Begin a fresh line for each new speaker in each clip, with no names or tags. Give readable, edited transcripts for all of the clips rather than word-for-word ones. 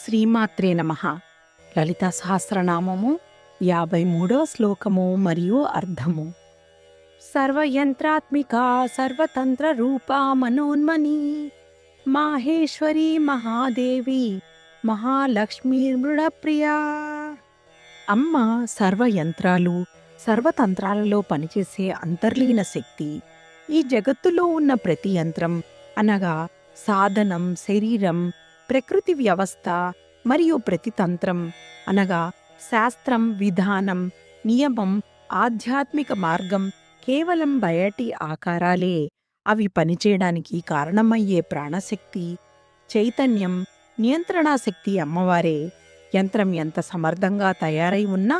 శ్రీమాత్రే నమః. లలితా సహస్రనామము 53వ శ్లోకము మరియు అర్థము. సర్వయంత్రాత్మికా సర్వతంత్ర రూపా మనోన్మని మాహేశ్వరి మహాదేవి మహాలక్ష్మీర్మృడప్రియా. అమ్మ సర్వయంత్రాలు సర్వతంత్రాలలో పనిచేసే అంతర్లీన శక్తి. ఈ జగత్తులో ఉన్న ప్రతి యంత్రం అనగా సాధనం, శరీరం, ప్రకృతి వ్యవస్థ మరియు ప్రతి తంత్రం అనగా శాస్త్రం, విధానం, నియమం, ఆధ్యాత్మిక మార్గం కేవలం బయటి ఆకారాలే. అవి పనిచేయడానికి కారణమయ్యే ప్రాణశక్తి, చైతన్యం, నియంత్రణా శక్తి అమ్మవారే. యంత్రం ఎంత సమర్థంగా తయారై ఉన్నా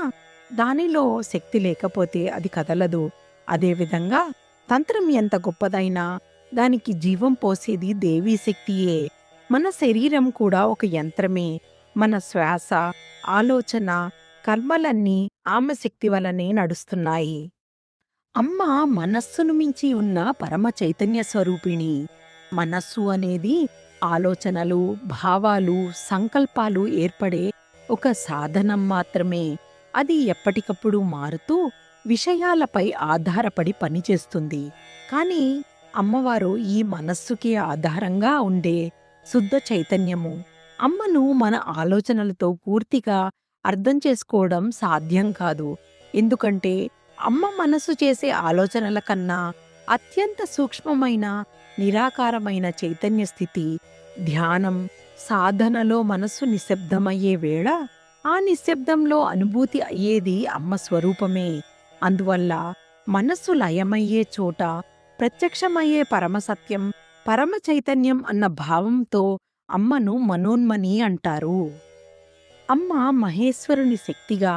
దానిలో శక్తి లేకపోతే అది కదలదు. అదేవిధంగా తంత్రం ఎంత గొప్పదైనా దానికి జీవం పోసేది దేవీ శక్తియే. మన శరీరం కూడా ఒక యంత్రమే. మన శ్వాస, ఆలోచన, కర్మలన్నీ ఆమె శక్తి వలనే నడుస్తున్నాయి. అమ్మ మనస్సును మించి ఉన్న పరమ చైతన్య స్వరూపిణి. మనస్సు అనేది ఆలోచనలు, భావాలు, సంకల్పాలు ఏర్పడే ఒక సాధనం మాత్రమే. అది ఎప్పటికప్పుడు మారుతూ విషయాలపై ఆధారపడి పనిచేస్తుంది. కానీ అమ్మవారు ఈ మనస్సుకే ఆధారంగా ఉండే శుద్ధ చైతన్యము. అమ్మను మన ఆలోచనలతో పూర్తిగా అర్థం చేసుకోవడం సాధ్యం కాదు. ఎందుకంటే అమ్మ మనస్సు చేసే ఆలోచనల కన్నా అత్యంత సూక్ష్మమైన, నిరాకారమైన చైతన్య స్థితి. ధ్యానం, సాధనలో మనస్సు నిశ్శబ్దమయ్యే వేళ ఆ నిశ్శబ్దంలో అనుభూతి అయ్యేది అమ్మ స్వరూపమే. అందువల్ల మనస్సు లయమయ్యే చోట ప్రత్యక్షమయ్యే పరమసత్యం, పరమ చైతన్యం అన్న భావంతో అమ్మను మనోన్మని అంటారు. అమ్మ మహేశ్వరుని శక్తిగా,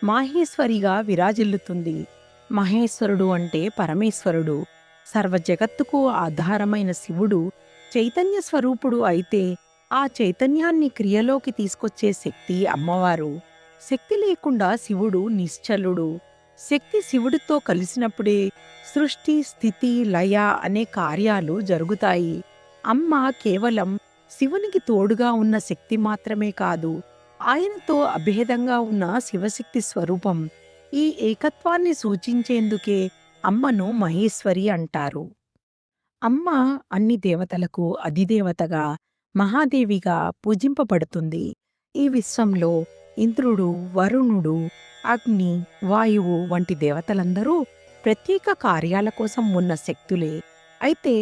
మాహేశ్వరిగా విరాజిల్లుతుంది. మహేశ్వరుడు అంటే పరమేశ్వరుడు. సర్వ జగత్తుకు ఆధారమైన శివుడు చైతన్య స్వరూపుడు అయితే ఆ చైతన్యాన్ని క్రియలోకి తీసుకొచ్చే శక్తి అమ్మవారు. శక్తి లేకుండా శివుడు నిశ్చలుడు. శక్తి శివుడితో కలిసినప్పుడే సృష్టి, స్థితి, లయ అనే కార్యాలు జరుగుతాయి. అమ్మ కేవలం శివునికి తోడుగా ఉన్న శక్తి మాత్రమే కాదు, ఆయనతో అభేదంగా ఉన్న శివశక్తి స్వరూపం. ఈ ఏకత్వాన్ని సూచించేందుకే అమ్మను మహేశ్వరి అంటారు. అమ్మ అన్ని దేవతలకు అధిదేవతగా, మహాదేవిగా పూజింపబడుతుంది. ఈ విశ్వంలో ఇంద్రుడు, వరుణుడు, అగ్ని, వాయువు వంటి దేవతలందరూ ప్రత్యేక కార్యాల కోసం ఉన్న శక్తులే. అయితే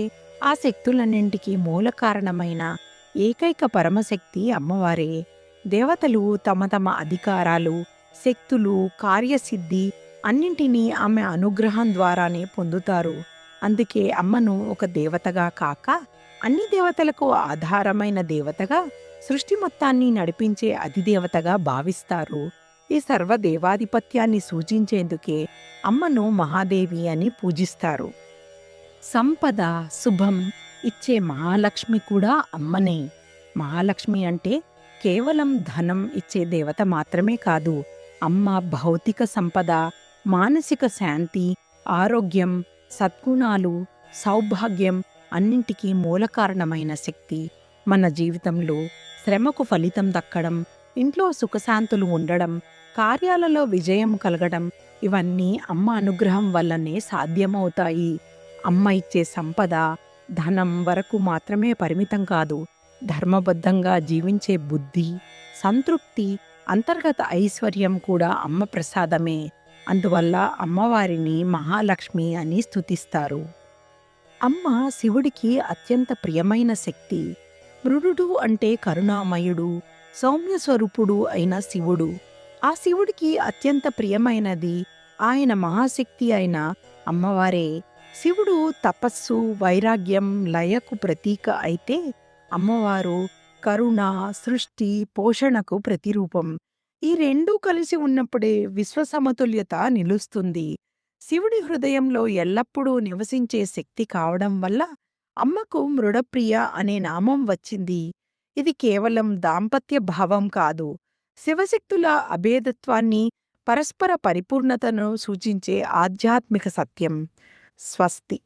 ఆ శక్తులన్నింటికీ మూల కారణమైన ఏకైక పరమశక్తి అమ్మవారే. దేవతలు తమ తమ అధికారాలు, శక్తులు, కార్యసిద్ధి అన్నింటినీ ఆమె అనుగ్రహం ద్వారానే పొందుతారు. అందుకే అమ్మను ఒక దేవతగా కాక అన్ని దేవతలకు ఆధారమైన దేవతగా, సృష్టి మొత్తాన్ని నడిపించే అధిదేవతగా భావిస్తారు. ఈ సర్వదేవాధిపత్యాన్ని సూచించేందుకే అమ్మను మహాదేవి అని పూజిస్తారు. సంపద, శుభం ఇచ్చే మహాలక్ష్మి కూడా అమ్మనే. మహాలక్ష్మి అంటే కేవలం ధనం ఇచ్చే దేవత మాత్రమే కాదు. అమ్మ భౌతిక సంపద, మానసిక శాంతి, ఆరోగ్యం, సద్గుణాలు, సౌభాగ్యం అన్నింటికీ మూల కారణమైన శక్తి. మన జీవితంలో శ్రమకు ఫలితం దక్కడం, ఇంట్లో సుఖశాంతులు ఉండడం, కార్యాలలో విజయం కలగడం ఇవన్నీ అమ్మ అనుగ్రహం వల్లనే సాధ్యమవుతాయి. అమ్మ ఇచ్చే సంపద ధనం వరకు మాత్రమే పరిమితం కాదు. ధర్మబద్ధంగా జీవించే బుద్ధి, సంతృప్తి, అంతర్గత ఐశ్వర్యం కూడా అమ్మ ప్రసాదమే. అందువల్ల అమ్మవారిని మహాలక్ష్మి అని స్తుతిస్తారు. అమ్మ శివుడికి అత్యంత ప్రియమైన శక్తి. మృడుడు అంటే కరుణామయుడు, సౌమ్య స్వరూపుడు అయిన శివుడు. ఆ శివుడికి అత్యంత ప్రియమైనది ఆయన మహాశక్తి అయిన అమ్మవారే. శివుడు తపస్సు, వైరాగ్యం, లయకు ప్రతీక అయితే అమ్మవారు కరుణ, సృష్టి, పోషణకు ప్రతిరూపం. ఈ రెండూ కలిసి ఉన్నప్పుడే విశ్వసమతుల్యత నిలుస్తుంది. శివుడి హృదయంలో ఎల్లప్పుడూ నివసించే శక్తి కావడం వల్ల అమ్మకు మృడప్రియ అనే నామం వచ్చింది. ఇది కేవలం దాంపత్య భావం కాదు, శివశక్తుల అభేదత్వాన్ని, పరస్పర పరిపూర్ణతను సూచించే ఆధ్యాత్మిక సత్యం. స్వస్తి.